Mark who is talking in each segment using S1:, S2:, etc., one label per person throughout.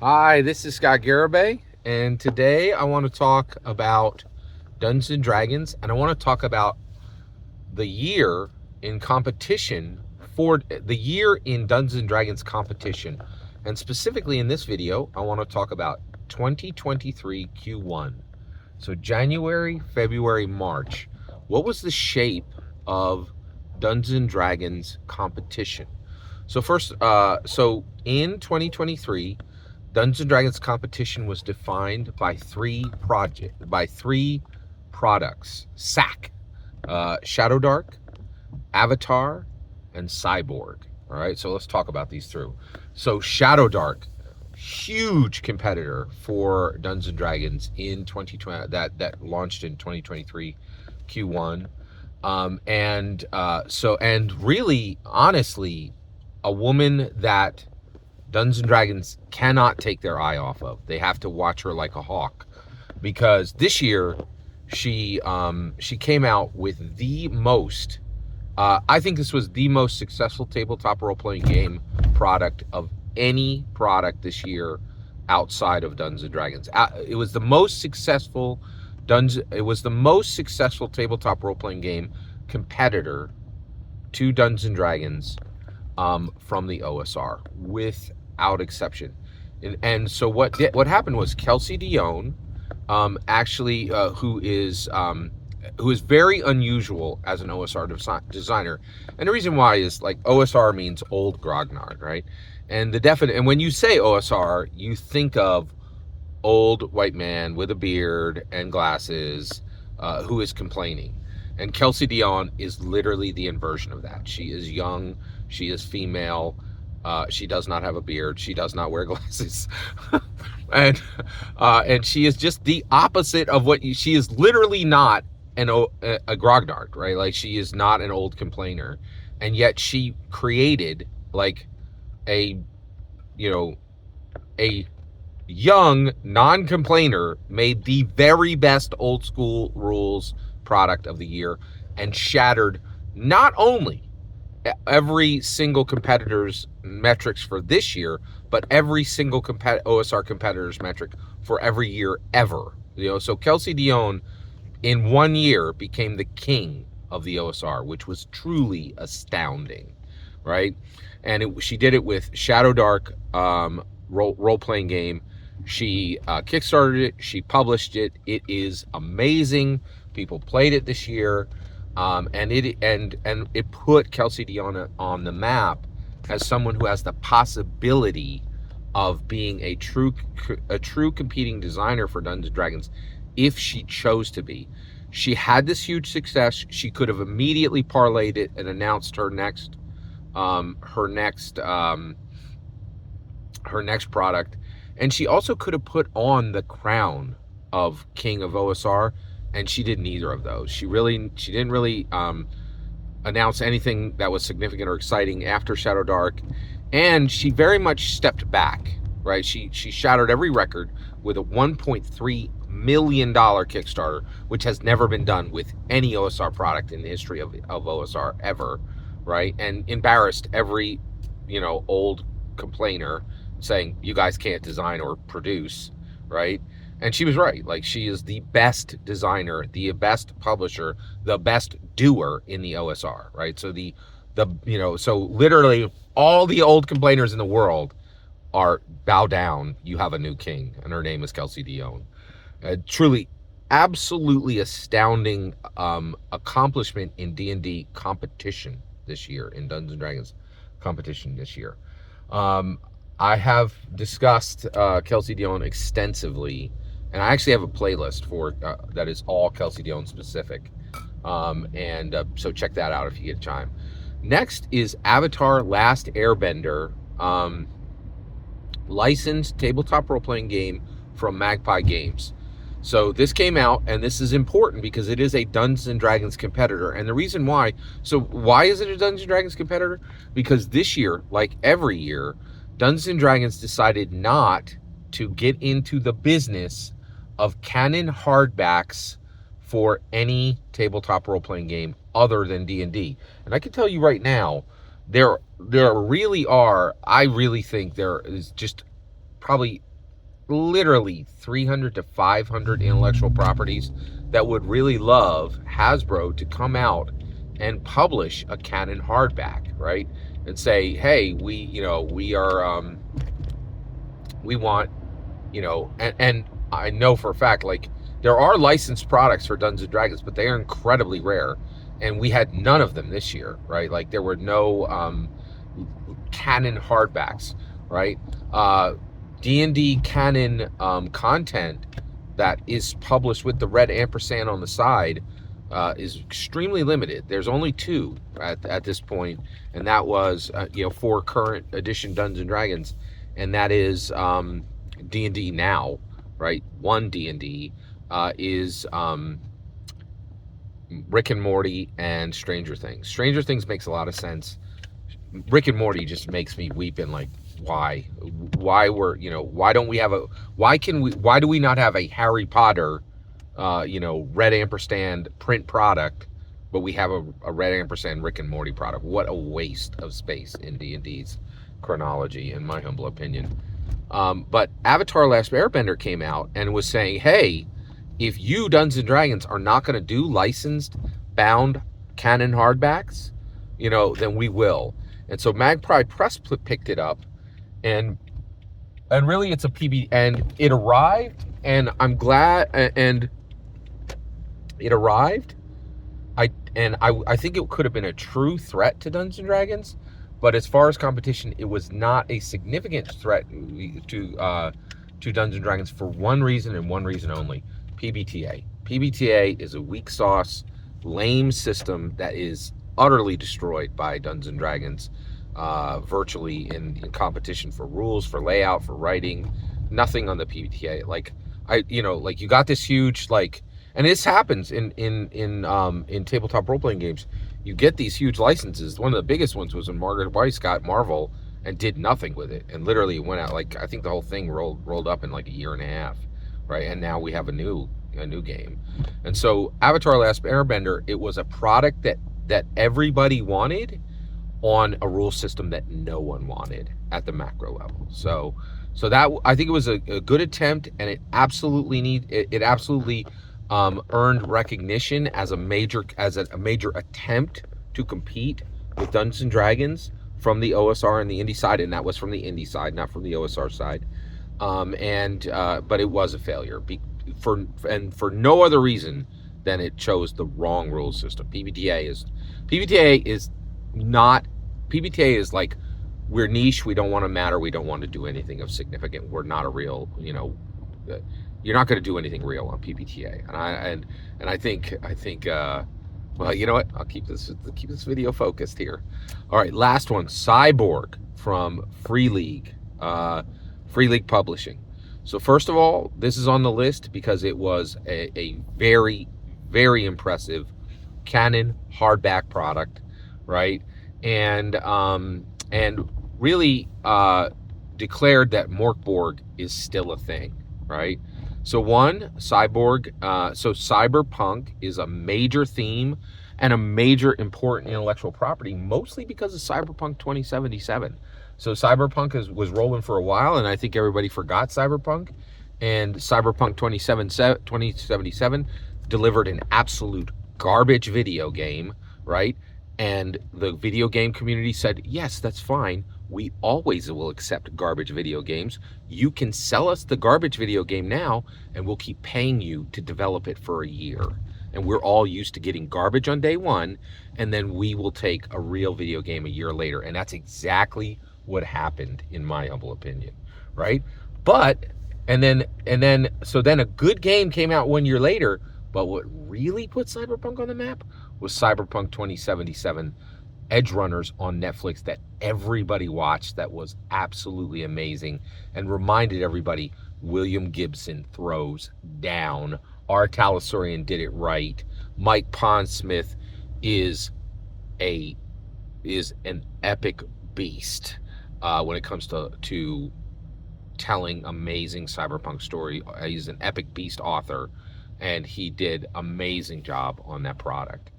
S1: Hi, this is Scott Garibay, and today I want to talk about Dungeons and Dragons, and I want to talk about the year in competition for the year in Dungeons and Dragons competition. And specifically in this video, I want to talk about 2023 Q1. So January, February, March. What was the shape of Dungeons and Dragons competition? So first, so in 2023, Dungeons and Dragons competition was defined by three products: SAC, Shadowdark, Avatar, and Cyborg. All right, so let's talk about these through. So Shadowdark, huge competitor for Dungeons and Dragons in 2020, that launched in 2023 Q1, and really, honestly, a woman that Dungeons and Dragons cannot take their eye off of. They have to watch her like a hawk, because this year she came out with the most. I think this was the most successful tabletop role-playing game product of any product this year outside of Dungeons and Dragons. It was the most successful tabletop role-playing game competitor to Dungeons and Dragons from the OSR, without exception. And so what happened was Kelsey Dion, actually, who is very unusual as an OSR designer. And the reason why is, like, OSR means old grognard, right? And and when you say OSR, you think of old white man with a beard and glasses, who is complaining. And Kelsey Dion is literally the inversion of that. She is young, she is female, she does not have a beard, she does not wear glasses, and she is just the opposite of she is literally not a grognard, right? Like, she is not an old complainer, and yet she created, like, a young non-complainer, made the very best old school rules product of the year, and shattered not only every single competitor's metrics for this year, but every single OSR competitor's metric for every year ever. So Kelsey Dion in 1 year became the king of the OSR, which was truly astounding, right? And she did it with Shadowdark, role-playing game. She kickstarted it, she published it. It is amazing. People played it this year, and it put Kelsey Dion on the map as someone who has the possibility of being a true competing designer for Dungeons and Dragons if she chose to be. She had this huge success. She could have immediately parlayed it and announced her next product, and she also could have put on the crown of King of OSR, and she did neither of those. She didn't really announce anything that was significant or exciting after Shadowdark, and she very much stepped back, right? She shattered every record with a $1.3 million Kickstarter, which has never been done with any OSR product in the history of OSR ever, right? And embarrassed every old complainer, saying, you guys can't design or produce, right? And she was right. Like, she is the best designer, the best publisher, the best doer in the OSR, right? So so literally all the old complainers in the world are bow down. You have a new king, and her name is Kelsey Dion. Truly, absolutely astounding accomplishment in D&D competition this year, in Dungeons and Dragons competition this year. I have discussed Kelsey Dion extensively, and I actually have a playlist for that is all Kelsey Dion specific. So check that out if you get time. Next is Avatar: Last Airbender, licensed tabletop role-playing game from Magpie Games. So this came out, and this is important because it is a Dungeons and Dragons competitor. And the reason why, why is it a Dungeons and Dragons competitor? Because this year, like every year, Dungeons and Dragons decided not to get into the business of canon hardbacks for any tabletop role-playing game other than D&D. And I can tell you right now, there really are, I really think there is just probably literally 300 to 500 intellectual properties that would really love Hasbro to come out and publish a canon hardback, right? And say, hey, we are, we want, and I know for a fact, like, there are licensed products for Dungeons and Dragons, but they are incredibly rare. And we had none of them this year, right? Like, there were no canon hardbacks, right? D&D canon content that is published with the red ampersand on the side is extremely limited. There's only 2 at this point, and that was for current edition Dungeons and Dragons, and that is D&D Now, right? One D&D is Rick and Morty and Stranger Things. Stranger Things makes a lot of sense. Rick and Morty just makes me weep, and like, why don't we have why do we not have a Harry Potter red ampersand print product, but we have a red ampersand Rick and Morty product? What a waste of space in D&D's chronology, in my humble opinion. But Avatar Last Airbender came out and was saying, hey, if you Dungeons and Dragons are not going to do licensed bound canon hardbacks, then we will. And so Magpie Press picked it up, and really it's a PB, and it arrived, and I'm glad, and it arrived. I think it could have been a true threat to Dungeons and Dragons, but as far as competition, it was not a significant threat to Dungeons and Dragons for one reason and one reason only: PBTA. PBTA is a weak sauce, lame system that is utterly destroyed by Dungeons and Dragons, virtually in competition for rules, for layout, for writing. Nothing on the PBTA. Like, you got this huge, like, and this happens in tabletop role-playing games. You get these huge licenses. One of the biggest ones was when Margaret Weiss got Marvel and did nothing with it, and literally went out, like, I think the whole thing rolled up in like a year and a half, right? And now we have a new game. And so Avatar Last Airbender, it was a product that everybody wanted on a rule system that no one wanted at the macro level. So that, I think it was a good attempt, and it absolutely earned recognition as a major attempt to compete with Dungeons and Dragons from the OSR and the indie side, and that was from the indie side, not from the OSR side. But it was a failure for no other reason than it chose the wrong rule system. PBTA is like, we're niche, we don't want to matter, we don't want to do anything of significant, we're not a real, you're not going to do anything real on PBTA. And I think well, you know what, I'll keep this video focused here. All right, last one, Cyborg from Free League Publishing. So first of all, this is on the list because it was a very, very impressive canon hardback product, right? And really declared that Morkborg is still a thing, right? So Cyborg, so cyberpunk is a major theme and a major important intellectual property, mostly because of Cyberpunk 2077. So Cyberpunk was rolling for a while, and I think everybody forgot Cyberpunk. And Cyberpunk 2077 delivered an absolute garbage video game, right? And the video game community said, yes, that's fine. We always will accept garbage video games. You can sell us the garbage video game now, and we'll keep paying you to develop it for a year. And we're all used to getting garbage on day one, and then we will take a real video game a year later. And that's exactly what happened, in my humble opinion, right? But and then a good game came out 1 year later. But what really put Cyberpunk on the map was Cyberpunk 2077 Edge Runners on Netflix that everybody watched, that was absolutely amazing, and reminded everybody William Gibson throws down. R. Talasorian did it right. Mike Pondsmith is an epic beast when it comes to telling amazing cyberpunk story. He's an epic beast author, and he did amazing job on that product.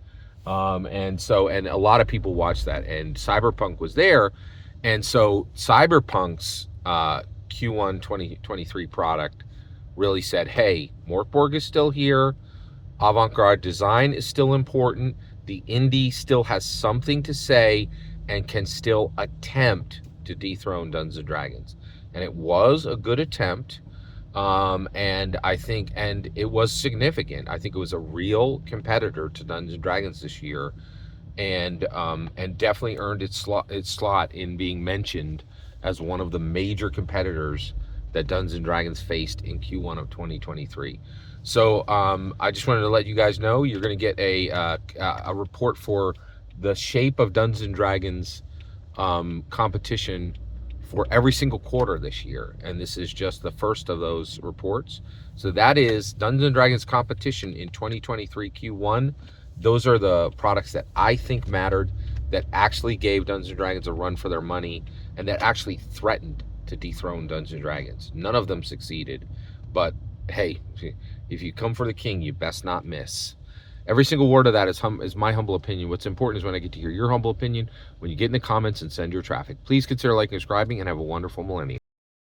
S1: And a lot of people watched that, and Cyberpunk was there. And so Cyberpunk's Q1 2023 product really said, hey, Morkborg is still here. Avant-garde design is still important. The indie still has something to say and can still attempt to dethrone Dungeons & Dragons. And it was a good attempt. And I think, and it was significant. I think it was a real competitor to Dungeons & Dragons this year, and definitely earned its slot in being mentioned as one of the major competitors that Dungeons & Dragons faced in Q1 of 2023. So I just wanted to let you guys know you're going to get a report for the shape of Dungeons & Dragons competition for every single quarter this year, and this is just the first of those reports. So that is Dungeons & Dragons competition in 2023 Q1. Those are the products that I think mattered, that actually gave Dungeons & Dragons a run for their money, and that actually threatened to dethrone Dungeons & Dragons. None of them succeeded, but hey, if you come for the king, you best not miss. Every single word of that is my humble opinion. What's important is when I get to hear your humble opinion, when you get in the comments and send your traffic. Please consider liking and subscribing, and have a wonderful millennium.